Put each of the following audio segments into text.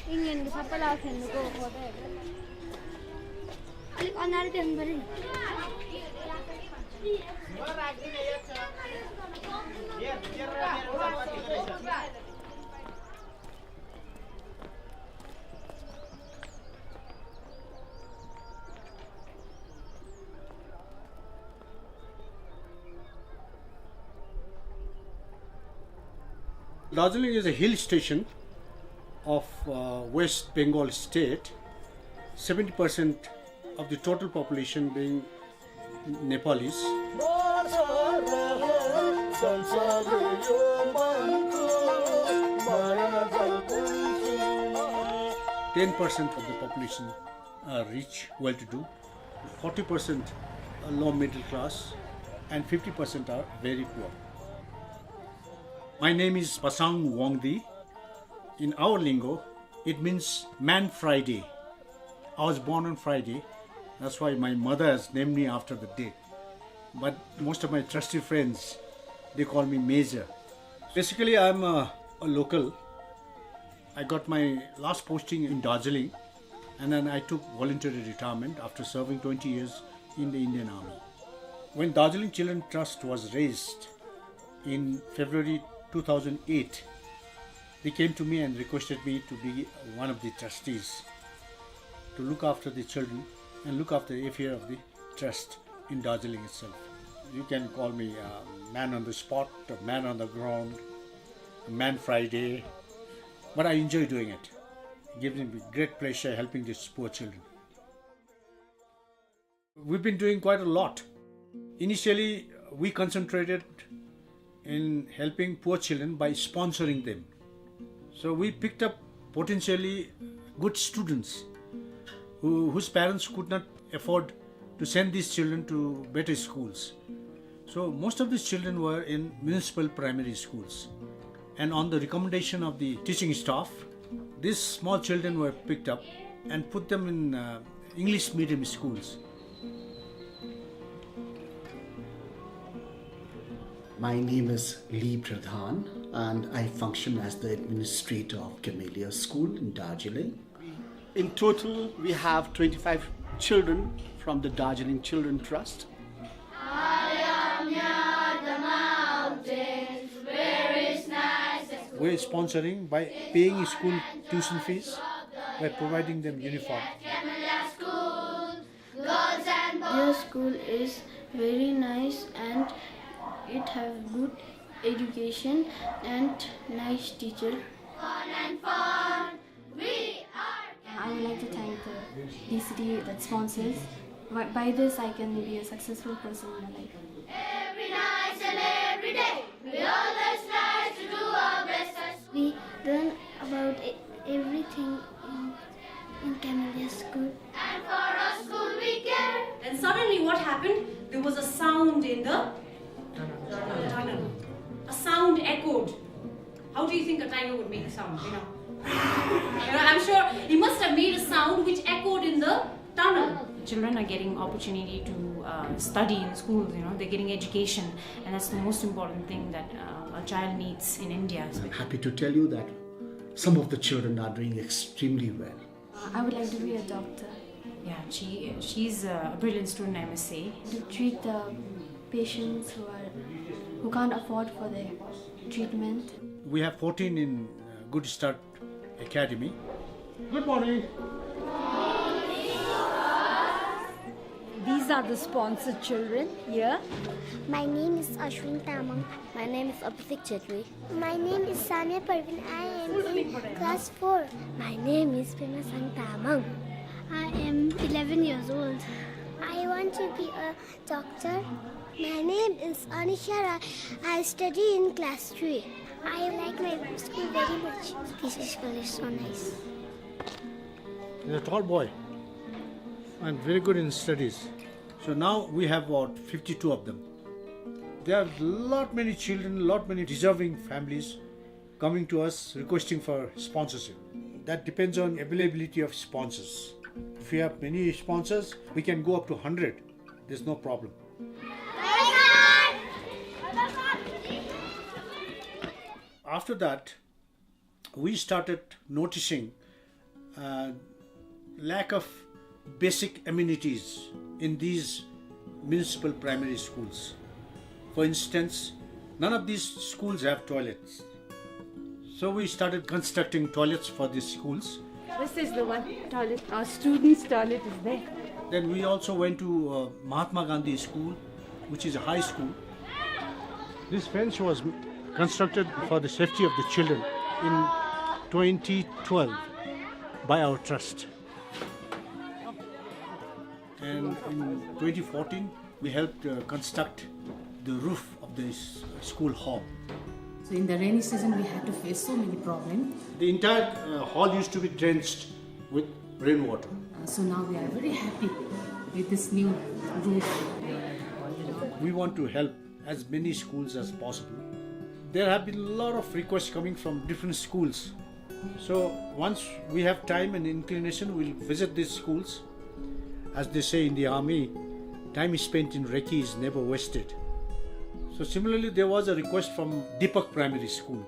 Ingin sapala ko ko de. Alik anar de ngari. Darjeeling is a hill station of West Bengal state, 70% of the total population being Nepalis. 10% of the population are rich, well-to-do, 40% are low middle class, and 50% are very poor. My name is Pasang Wongdi. In our lingo, it means Man Friday. I was born on Friday. That's why my mother has named me after the day. But most of my trusty friends, they call me Major. Basically, I'm a local. I got my last posting in Darjeeling, and then I took voluntary retirement after serving 20 years in the Indian Army. When Darjeeling Children Trust was raised in February 2008, they came to me and requested me to be one of the trustees to look after the children and look after the affair of the trust in Darjeeling itself. You can call me a man on the spot, a man on the ground, a man Friday, but I enjoy doing it. It gives me great pleasure helping these poor children. We've been doing quite a lot. Initially, we concentrated in helping poor children by sponsoring them. So we picked up potentially good students whose parents could not afford to send these children to better schools. So most of these children were in municipal primary schools. And on the recommendation of the teaching staff, these small children were picked up and put them in English medium schools. My name is Lee Pradhan and I function as the administrator of Camellia School in Darjeeling. In total, we have 25 children from the Darjeeling Children Trust. I am near the mountains where it's nice. We're sponsoring by paying school tuition fees, by providing them uniform. Camellia School, girls and boys. Their school is very nice and it has good education and nice teacher. Fun and fun, we are. I would like to thank the DCD that sponsors. By this, I can be a successful person in my life. Every night and every day, we always try to do our best. We learn about everything in Camellia School. And for our school we care. And suddenly what happened? There was a sound in the tunnel. A sound echoed. How do you think a tiger would make a sound, I'm sure he must have made a sound which echoed in the tunnel. Children are getting opportunity to study in schools, they're getting education, and that's the most important thing that a child needs in India. I'm happy to tell you that some of the children are doing extremely well. I would like to be a doctor. Yeah, she's a brilliant student, I must say. To treat the patients who can't afford for their treatment. We have 14 in Good Start Academy. Good morning. These are the sponsored children here. My name is Ashwin Tamang. My name is Abhishek Chetri. My name is Sanya Parvin. I am in class 4. My name is Prema Sang Tamang. I am 11 years old. I want to be a doctor. My name is Anisha. I study in class 3. I like my school very much. This school is so nice. He's a tall boy and very good in studies. So now we have about 52 of them. There are many children, many deserving families coming to us requesting for sponsorship. That depends on availability of sponsors. If we have many sponsors, we can go up to 100. There's no problem. After that, we started noticing lack of basic amenities in these municipal primary schools. For instance, none of these schools have toilets. So we started constructing toilets for these schools. This is the one toilet. Our students' toilet is there. Then we also went to Mahatma Gandhi School, which is a high school. This fence was constructed for the safety of the children in 2012 by our trust. And in 2014, we helped construct the roof of this school hall. So in the rainy season, we had to face so many problems. The entire hall used to be drenched with rainwater. So now we are very happy with this new roof. We want to help as many schools as possible. There have been a lot of requests coming from different schools. So once we have time and inclination, we'll visit these schools. As they say in the army, time spent in Recce is never wasted. So similarly, there was a request from Deepak Primary School.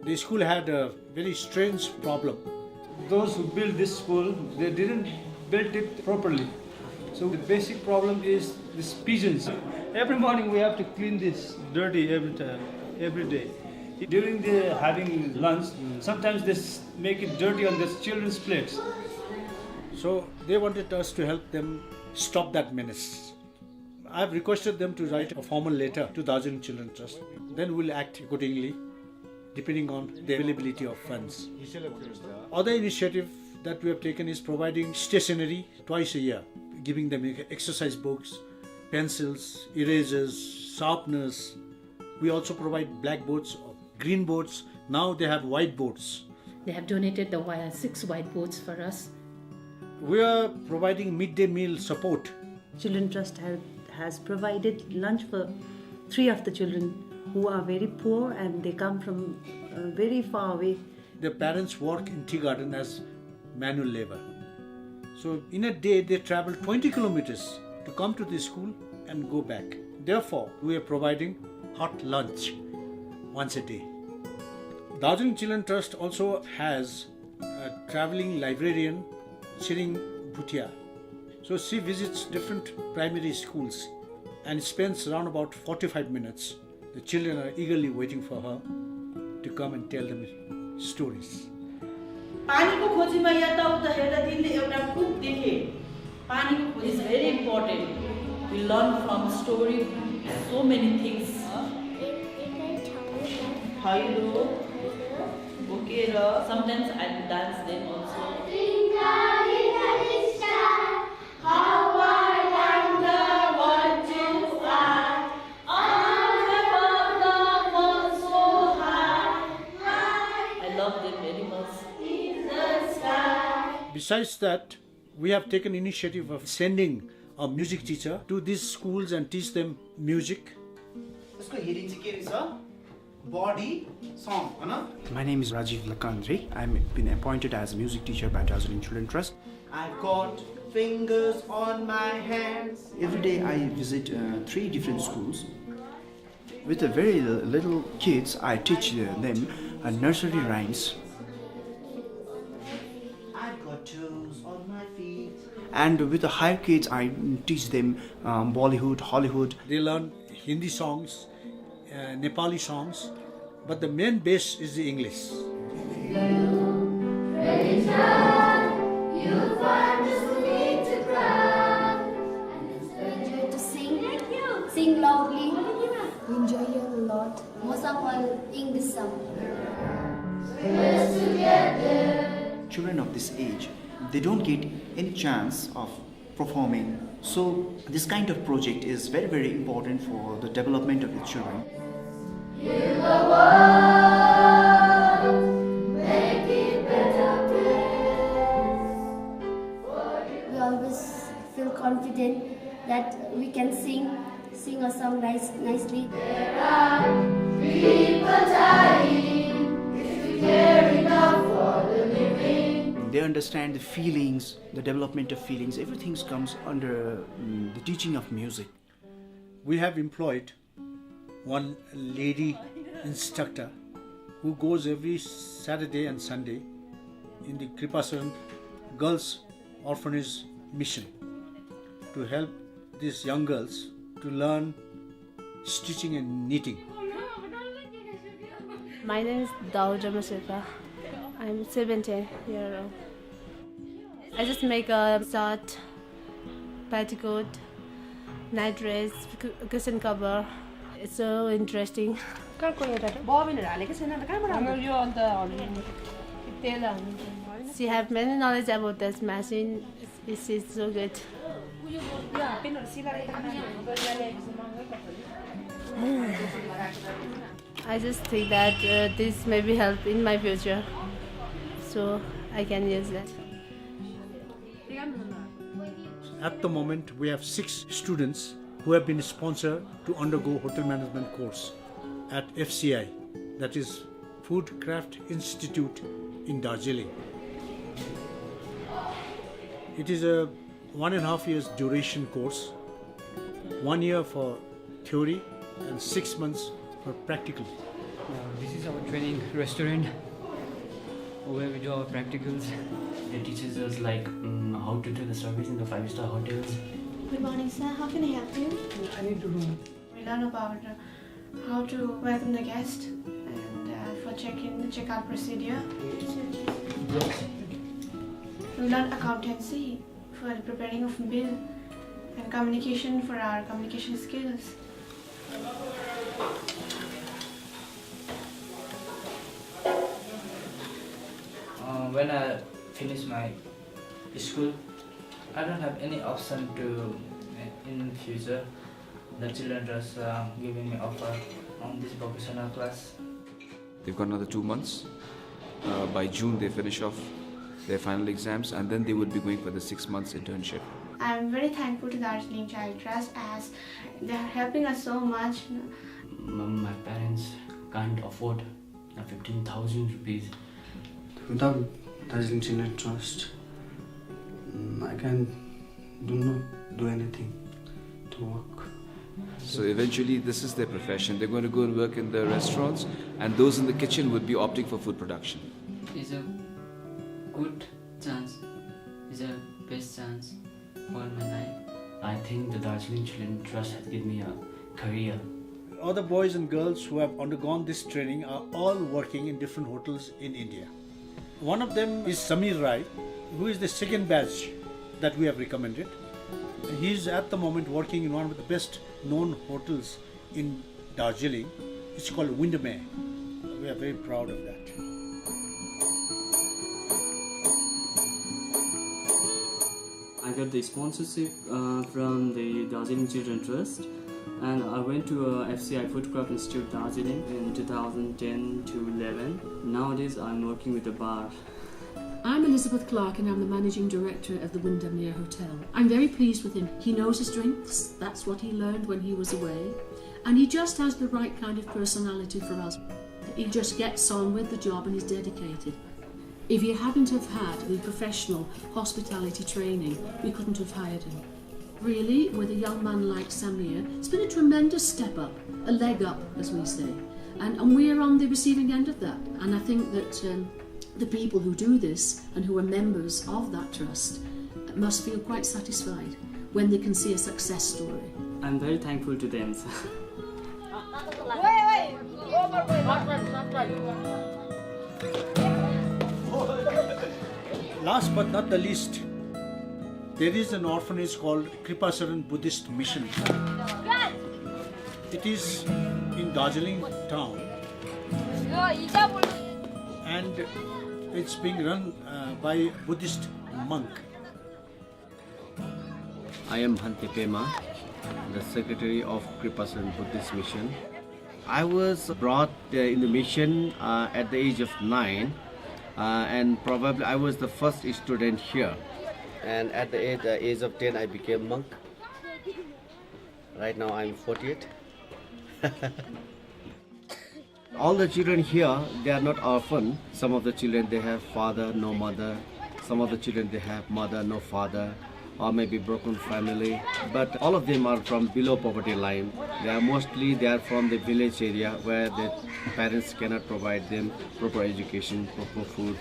The school had a very strange problem. Those who built this school, they didn't build it properly. So the basic problem is these pigeons. Every morning we have to clean this dirty every day. During the having lunch, sometimes they make it dirty on the children's plates. So they wanted us to help them stop that menace. I've requested them to write a formal letter to Darjeeling Children's Trust. Then we'll act accordingly, depending on the availability of funds. Other initiative that we have taken is providing stationery twice a year, giving them exercise books, pencils, erasers, sharpeners. We also provide blackboards, green boards. Now they have whiteboards. They have donated the 6 whiteboards for us. We are providing midday meal support. Children's Trust has provided lunch for 3 of the children who are very poor and they come from very far away. Their parents work in tea garden as manual labor. So in a day they travel 20 kilometers to come to the school and go back. Therefore, we are providing hot lunch once a day. Darjeeling Children's Trust also has a traveling librarian, Chiring Bhutia. So she visits different primary schools and spends around about 45 minutes. The children are eagerly waiting for her to come and tell them stories. It's very important. We learn from story so many things. How you do? Okay, sometimes I dance them also. How I wonder what you are. Above the world so high. I love them very much. In the sky. Besides that, we have taken initiative of sending a music teacher to these schools and teach them music. Body song. My name is Rajiv Lakandri. I've been appointed as a music teacher by Darjeeling Children's Trust. I've got fingers on my hands. Every day I visit 3 different schools. With the very little kids, I teach them nursery rhymes. I've got toes on my feet. And with the higher kids, I teach them Bollywood, Hollywood. They learn Hindi songs, Nepali songs, but the main base is the English. Enjoy to sing loudly, enjoy a lot. Most of all, English song. Children of this age, they don't get any chance of performing. So this kind of project is very, very important for the development of the children. Heal the world, make it better place. We always feel confident that we can sing a song nicely. There are people dying if we care enough for the living. They understand the feelings, the development of feelings. Everything comes under the teaching of music. We have employed one lady instructor who goes every Saturday and Sunday in the Kripasaran Girls Orphanage mission to help these young girls to learn stitching and knitting. My name is Dauja Masika. I'm 17 years old. I just make a shirt, petticoat, night dress, cushion cover. It's so interesting. She has many knowledge about this machine. This is so good. I just think that this may be help in my future, so I can use that. At the moment, we have 6 students who have been sponsored to undergo hotel management course at FCI, that is Food Craft Institute in Darjeeling. It is a 1.5 years duration course, 1 year for theory and 6 months for practical. This is our training restaurant where we do our practicals. It teaches us like how to do the service in the 5-star hotels. Good morning, sir. How can I help you? I need to room. We learn about how to welcome the guest and for check-in, the check-out procedure. We learn accountancy for the preparing of bill and communication for our communication skills. When I finish my school, I don't have any option to in future. The children just giving me offer on this vocational class. They've got another 2 months. By June they finish off their final exams and then they would be going for the 6 months internship. I'm very thankful to Darjeeling Child Trust as they are helping us so much. My parents can't afford 15,000 rupees. Without Darjeeling Children Trust, I can not do anything to work. So eventually this is their profession. They're going to go and work in the restaurants and those in the kitchen would be opting for food production. It's a good chance. It's a best chance for my life. I think the Darjeeling Children Trust has given me a career. Other boys and girls who have undergone this training are all working in different hotels in India. One of them is Samir Rai, who is the second batch that we have recommended. He is at the moment working in one of the best known hotels in Darjeeling. It's called Windermere. We are very proud of that. I got the sponsorship from the Darjeeling Children Trust, and I went to FCI Foodcraft Institute Darjeeling in 2010 to 11. Nowadays I'm working with the bar. I'm Elizabeth Clark and I'm the Managing Director of the Windermere Hotel. I'm very pleased with him. He knows his strengths, that's what he learned when he was away, and he just has the right kind of personality for us. He just gets on with the job and is dedicated. If he hadn't have had the professional hospitality training, we couldn't have hired him. Really, with a young man like Samir, it's been a tremendous step up, a leg up, as we say. And we're on the receiving end of that. And I think that the people who do this and who are members of that trust must feel quite satisfied when they can see a success story. I'm very thankful to them. Last but not the least, there is an orphanage called Kripasaran Buddhist Mission. It is in Darjeeling town and it's being run by a Buddhist monk. I am Bhante Pema, the Secretary of Kripasaran Buddhist Mission. I was brought in the mission at the age of 9 and probably I was the first student here. And at the age of 10 I became monk. Right now I'm 48. All the children here, they are not orphan. Some of the children they have father, no mother. Some of the children they have mother, no father. or maybe broken family, but all of them are from below poverty line. They are from the village area where the parents cannot provide them proper education, proper food,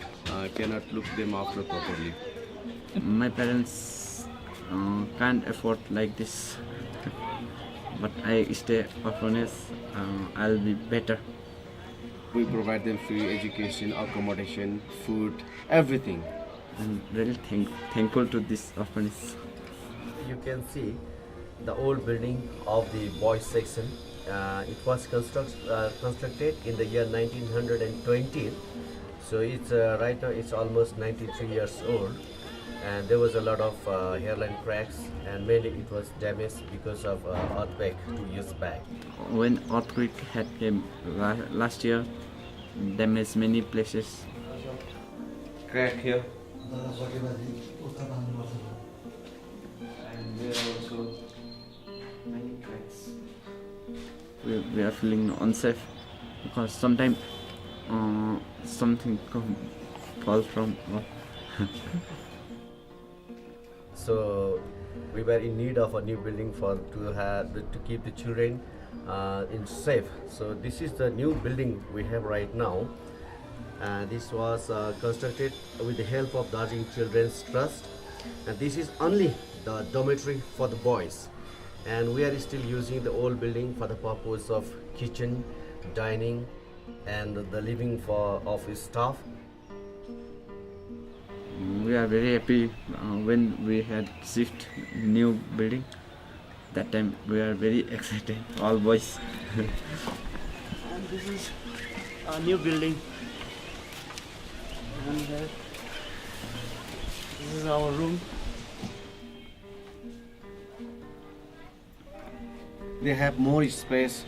cannot look them after properly. My parents can't afford like this, but I stay orphanage. I'll be better. We provide them free education, accommodation, food, everything. I'm really thankful to this orphanage. You can see the old building of the boys section. It was constructed in the year 1920. So it's right now it's almost 93 years old, and there was a lot of hairline cracks, and mainly it was damaged because of earthquake 2 years back. When earthquake had came last year, damaged many places. Crack here. And there are also many cracks. We are feeling unsafe because sometimes something falls from. So we were in need of a new building to keep the children in safe. So this is the new building we have right now. This was constructed with the help of Darjeeling Children's Trust, and this is only the dormitory for the boys, and we are still using the old building for the purpose of kitchen, dining, and the living of staff. We are very happy when we had shift new building. That time we are very excited, all boys. And this is a new building. And this is our room. They have more space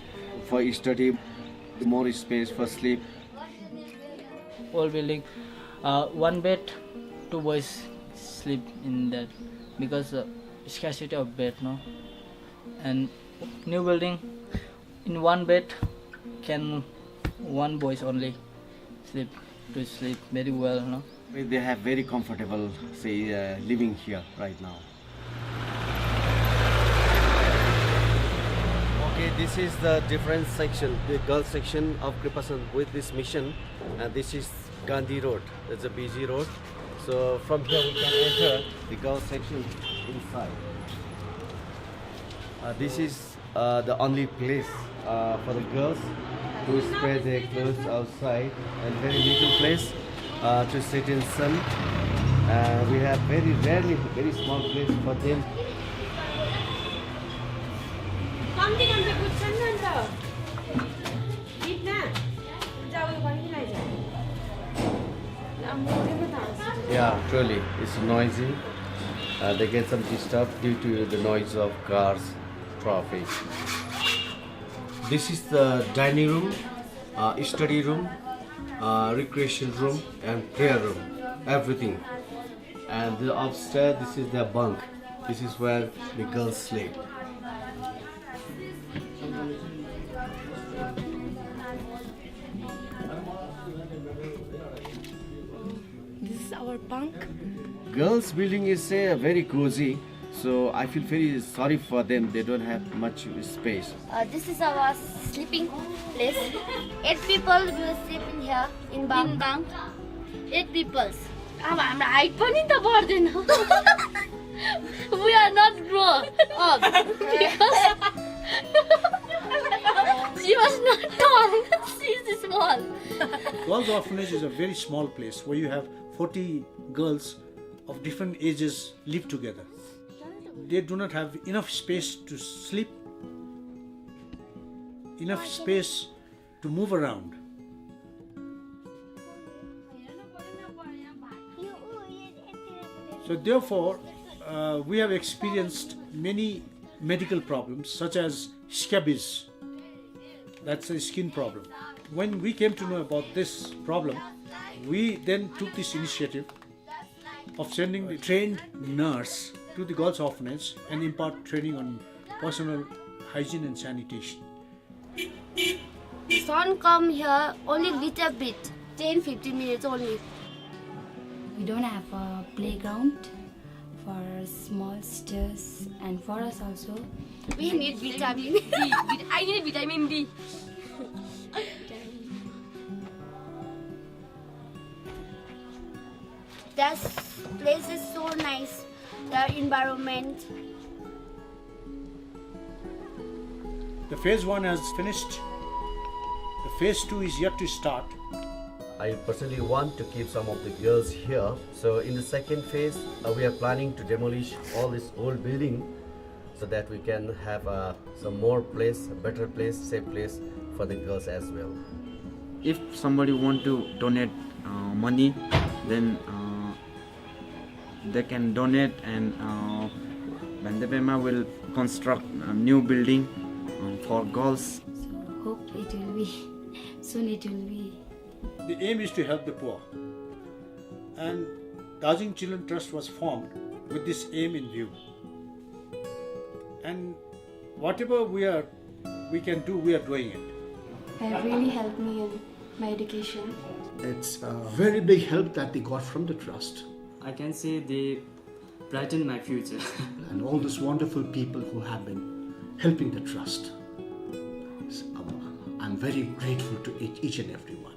for study, more space for sleep. Old building, one bed, 2 boys sleep in that because scarcity of bed, no. And new building, in one bed, can 1 boys only sleep very well, no. They have very comfortable, living here right now. Okay, this is the different section, the girls section of Kripasan with this mission, and this is Gandhi Road. It's a busy road. So from here we can enter the girls section inside. This is the only place for the girls to spread their clothes outside, and very little place to sit in sun. We have very rarely very small place for them. Yeah, truly, it's noisy. They get some disturbed due to the noise of cars, traffic. This is the dining room, study room, recreation room, and prayer room, everything. And the upstairs, this is their bunk. This is where the girls sleep. This is our bunk. Girls' building is very cozy, so I feel very sorry for them. They don't have much space. This is our sleeping place. 8 people will sleep in here in bunk. 8 people. height पनि त बढ्दैन. We are not grown up because she was not tall. She is small. Girls' Orphanage is a very small place where you have 40 girls of different ages live together. They do not have enough space to sleep, enough space to move around. So therefore, we have experienced many medical problems such as scabies. That's a skin problem. When we came to know about this problem, we then took this initiative of sending the trained nurse to the Girls' Orphanage and impart training on personal hygiene and sanitation. The sun come here only little bit, 10-15 minutes only. We don't have a playground for small sisters and for us also. We need vitamin D. I need vitamin D. This place is so nice. The environment. The phase 1 has finished. The phase 2 is yet to start. I personally want to keep some of the girls here. So in the second phase, we are planning to demolish all this old building so that we can have some more place, a better place, safe place for the girls as well. If somebody want to donate money, then they can donate, and Bandepema will construct a new building for girls. So hope it will be, soon it will be. The aim is to help the poor, and Darjeeling Children Trust was formed with this aim in view. And whatever we can do, we are doing it. It has really helped me in my education. It's a very big help that they got from the trust. I can say they brightened my future. And all these wonderful people who have been helping the trust. I'm very grateful to each and every one.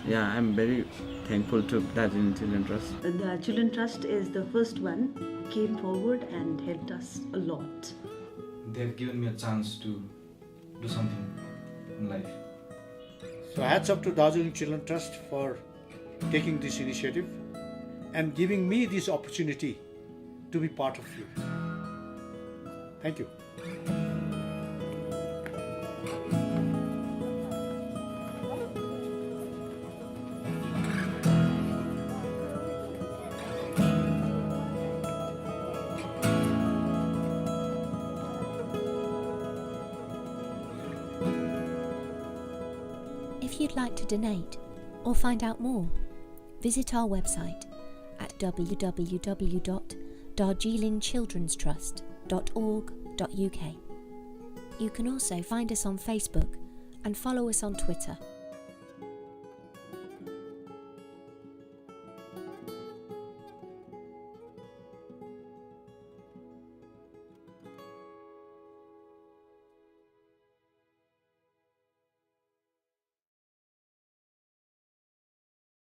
Yeah, I'm very thankful to Darjeeling Children Trust. The Children Trust is the first one, came forward and helped us a lot. They've given me a chance to do something in life. So hats up to Darjeeling Children Trust for taking this initiative and giving me this opportunity to be part of you. Thank you. If you'd like to donate or find out more, visit our website at www.darjeelingchildrenstrust.org.uk. You can also find us on Facebook and follow us on Twitter.